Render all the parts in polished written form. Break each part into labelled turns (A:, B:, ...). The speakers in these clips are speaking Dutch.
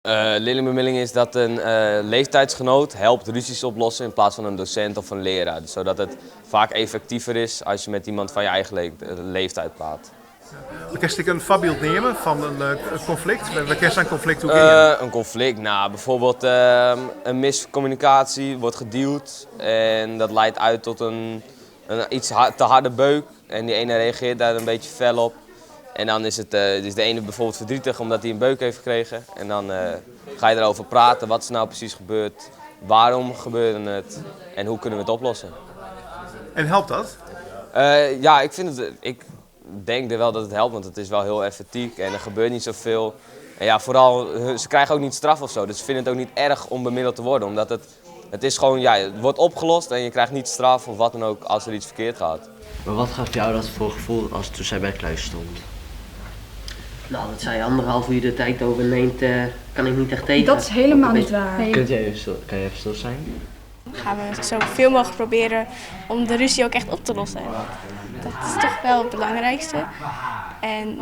A: Leerlingbemiddeling is dat een leeftijdsgenoot helpt ruzies oplossen in plaats van een docent of een leraar. Dus zodat het vaak effectiever is als je met iemand van je eigen leeftijd praat.
B: We kunnen een voorbeeld nemen van een conflict. We kennen een conflict hoe je?
A: Een conflict, nou bijvoorbeeld een miscommunicatie wordt gedeeld en dat leidt uit tot een iets te harde beuk en die ene reageert daar een beetje fel op. En dan is de ene bijvoorbeeld verdrietig omdat hij een beuk heeft gekregen. En dan ga je erover praten, wat is nou precies gebeurd, waarom gebeurde het en hoe kunnen we het oplossen.
B: En helpt dat?
A: Ja, ik denk er wel dat het helpt, want het is wel heel effectief en er gebeurt niet zoveel. En ja, vooral, ze krijgen ook niet straf of zo, dus ze vinden het ook niet erg om bemiddeld te worden. Omdat het is gewoon, ja, het wordt opgelost en je krijgt niet straf of wat dan ook als er iets verkeerd gaat.
C: Maar wat gaf jou dat voor gevoel toen zij bij Kluis stond?
D: Nou, dat zij 1,5 uur de tijd overneemt, kan ik niet echt tegen.
E: Dat is helemaal niet waar.
C: Kan je even stil zijn?
F: Gaan we zoveel mogelijk proberen om de ruzie ook echt op te lossen. Dat is toch wel het belangrijkste. En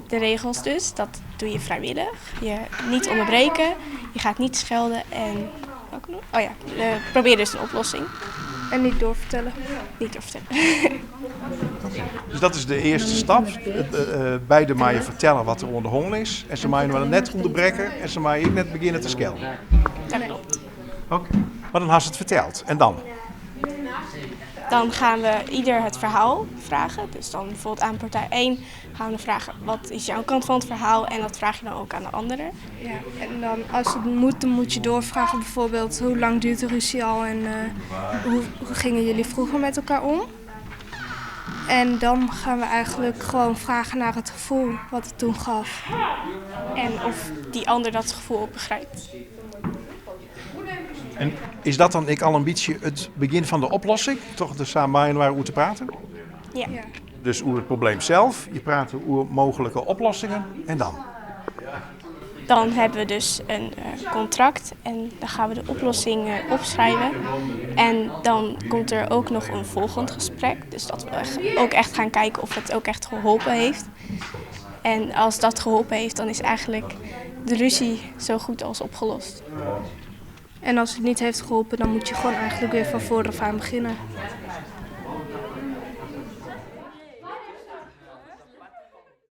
F: de regels dus, dat doe je vrijwillig. Je niet onderbreken, je gaat niet schelden en probeer dus een oplossing.
E: En niet doorvertellen.
F: Niet doorvertellen.
B: Dus dat is de eerste stap. Beide maar je vertellen wat er onder de hongel is. En ze maar je net onderbreken en ze maar je net beginnen te schelden.
F: Dat klopt.
B: Oké. Maar dan had ze het verteld. En dan?
F: Dan gaan we ieder het verhaal vragen. Dus dan bijvoorbeeld aan partij 1 gaan we vragen wat is jouw kant van het verhaal en dat vraag je dan ook aan de andere.
E: Ja, en dan als het moet, dan moet je doorvragen bijvoorbeeld hoe lang duurt de ruzie al en hoe gingen jullie vroeger met elkaar om? En dan gaan we eigenlijk gewoon vragen naar het gevoel wat het toen gaf.
F: En of die ander dat gevoel ook begrijpt.
B: En is dat dan al een beetje het begin van de oplossing? Toch de samen waar over te praten?
F: Ja.
B: Dus over het probleem zelf, je praat over mogelijke oplossingen en dan?
F: Dan hebben we dus een contract en dan gaan we de oplossing opschrijven. En dan komt er ook nog een volgend gesprek. Dus dat we ook echt gaan kijken of het ook echt geholpen heeft. En als dat geholpen heeft, dan is eigenlijk de ruzie zo goed als opgelost.
E: En als het niet heeft geholpen, dan moet je gewoon eigenlijk weer van vooraf aan beginnen.